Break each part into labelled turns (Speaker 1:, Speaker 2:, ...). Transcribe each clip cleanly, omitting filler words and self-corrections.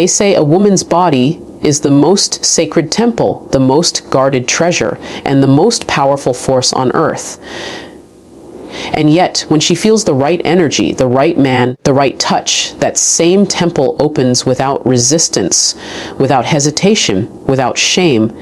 Speaker 1: They say a woman's body is the most sacred temple, the most guarded treasure, and the most powerful force on earth. And yet, when she feels the right energy, the right man, the right touch, that same temple opens without resistance, without hesitation, without shame.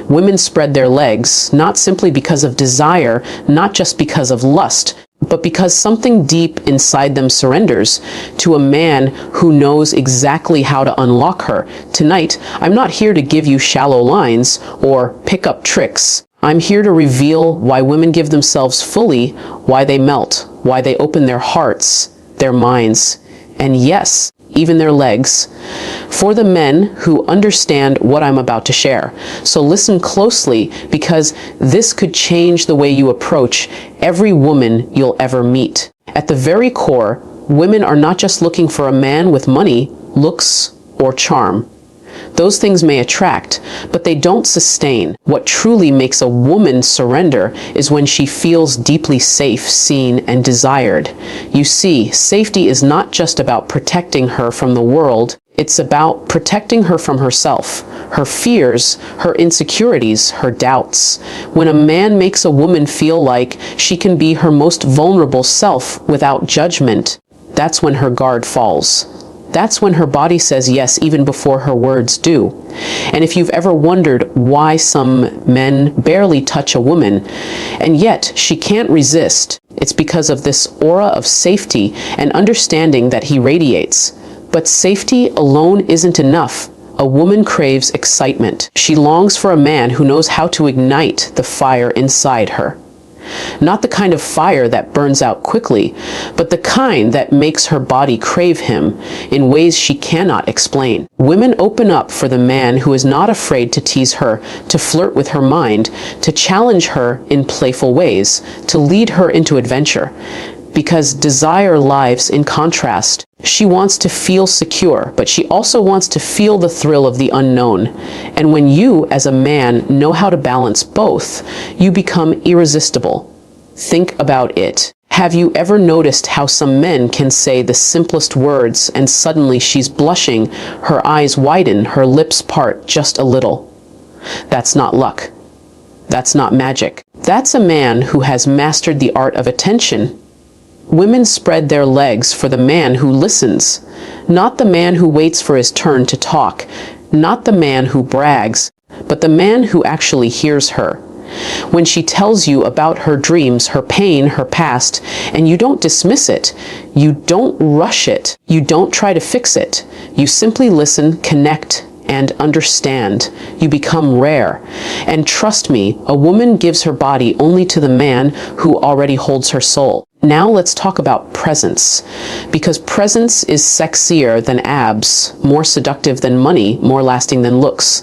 Speaker 1: Women spread their legs, not simply because of desire, not just because of lust, but because something deep inside them surrenders to a man who knows exactly how to unlock her. Tonight, I'm not here to give you shallow lines or pick up tricks. I'm here to reveal why women give themselves fully, why they melt, why they open their hearts, their minds, and yes, even their legs, for the men who understand what I'm about to share. So listen closely, because this could change the way you approach every woman you'll ever meet. At the very core, women are not just looking for a man with money, looks, or charm. Those things may attract, but they don't sustain. What truly makes a woman surrender is when she feels deeply safe, seen, and desired. You see, safety is not just about protecting her from the world. It's about protecting her from herself, her fears, her insecurities, her doubts. When a man makes a woman feel like she can be her most vulnerable self without judgment, that's when her guard falls. That's when her body says yes even before her words do. And if you've ever wondered why some men barely touch a woman, and yet she can't resist, it's because of this aura of safety and understanding that he radiates. But safety alone isn't enough. A woman craves excitement. She longs for a man who knows how to ignite the fire inside her. Not the kind of fire that burns out quickly, but the kind that makes her body crave him in ways she cannot explain. Women open up for the man who is not afraid to tease her, to flirt with her mind, to challenge her in playful ways, to lead her into adventure. Because desire lives in contrast. She wants to feel secure, but she also wants to feel the thrill of the unknown. And when you, as a man, know how to balance both, you become irresistible. Think about it. Have you ever noticed how some men can say the simplest words and suddenly she's blushing, her eyes widen, her lips part just a little? That's not luck. That's not magic. That's a man who has mastered the art of attention. Women spread their legs for the man who listens, not the man who waits for his turn to talk, not the man who brags, but the man who actually hears her. When she tells you about her dreams, her pain, her past, and you don't dismiss it, you don't rush it, you don't try to fix it, you simply listen, connect, and understand. You become rare. And trust me, a woman gives her body only to the man who already holds her soul. Now let's talk about presence, because presence is sexier than abs, more seductive than money, more lasting than looks.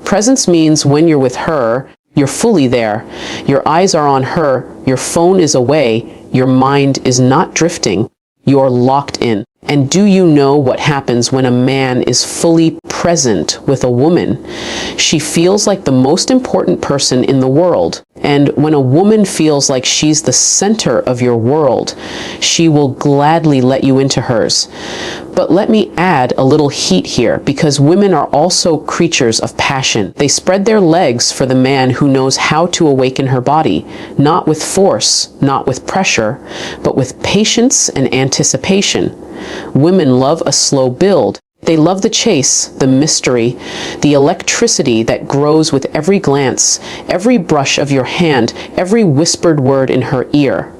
Speaker 1: Presence means when you're with her, you're fully there. Your eyes are on her, your phone is away, your mind is not drifting, you're locked in. And do you know what happens when a man is fully present with a woman? She feels like the most important person in the world. And when a woman feels like she's the center of your world, she will gladly let you into hers. But let me add a little heat here, because women are also creatures of passion. They spread their legs for the man who knows how to awaken her body, not with force, not with pressure, but with patience and anticipation. Women love a slow build. They love the chase, the mystery, the electricity that grows with every glance, every brush of your hand, every whispered word in her ear.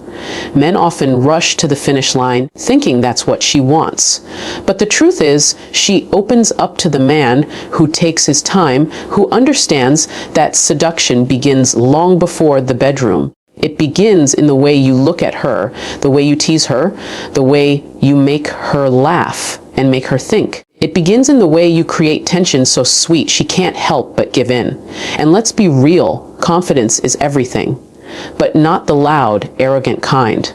Speaker 1: Men often rush to the finish line, thinking that's what she wants. But the truth is, she opens up to the man who takes his time, who understands that seduction begins long before the bedroom. It begins in the way you look at her, the way you tease her, the way you make her laugh and make her think. It begins in the way you create tension so sweet she can't help but give in. And let's be real, confidence is everything, but not the loud, arrogant kind.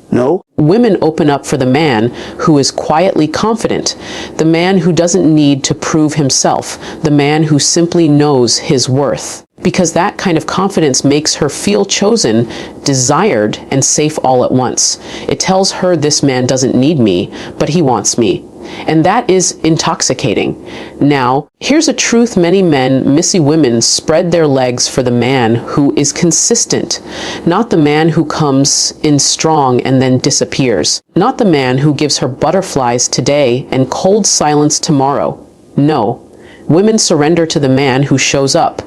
Speaker 2: No?
Speaker 1: Women open up for the man who is quietly confident, the man who doesn't need to prove himself, the man who simply knows his worth. Because that kind of confidence makes her feel chosen, desired, and safe all at once. It tells her this man doesn't need me, but he wants me. And that is intoxicating. Now, here's a truth many men, missy women, spread their legs for the man who is consistent, not the man who comes in strong and then disappears, not the man who gives her butterflies today and cold silence tomorrow. No, women surrender to the man who shows up,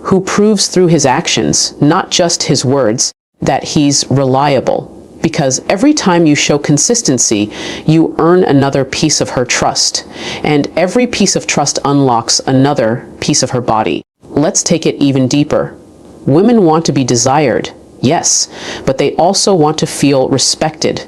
Speaker 1: who proves through his actions, not just his words, that he's reliable. Because every time you show consistency, you earn another piece of her trust. And every piece of trust unlocks another piece of her body. Let's take it even deeper. Women want to be desired, yes, but they also want to feel respected.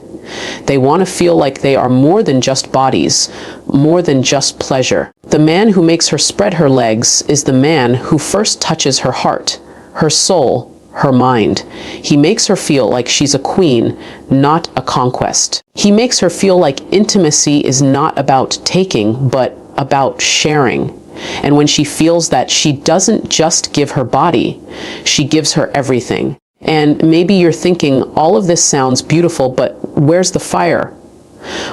Speaker 1: They want to feel like they are more than just bodies, more than just pleasure. The man who makes her spread her legs is the man who first touches her heart, her soul, her mind. He makes her feel like she's a queen, not a conquest. He makes her feel like intimacy is not about taking, but about sharing. And when she feels that, she doesn't just give her body, she gives her everything. And maybe you're thinking, all of this sounds beautiful, but where's the fire?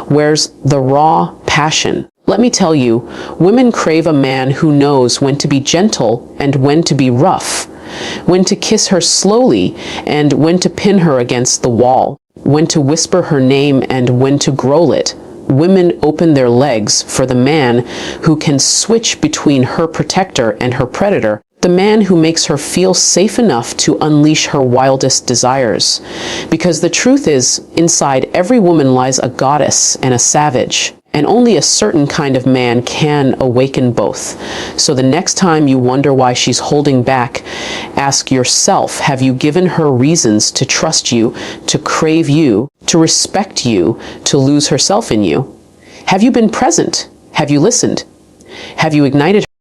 Speaker 1: Where's the raw passion? Let me tell you, women crave a man who knows when to be gentle and when to be rough, when to kiss her slowly and when to pin her against the wall, when to whisper her name and when to growl it. Women open their legs for the man who can switch between her protector and her predator, the man who makes her feel safe enough to unleash her wildest desires. Because the truth is, inside every woman lies a goddess and a savage. And only a certain kind of man can awaken both. So the next time you wonder why she's holding back, ask yourself, have you given her reasons to trust you, to crave you, to respect you, to lose herself in you? Have you been present? Have you listened? Have you ignited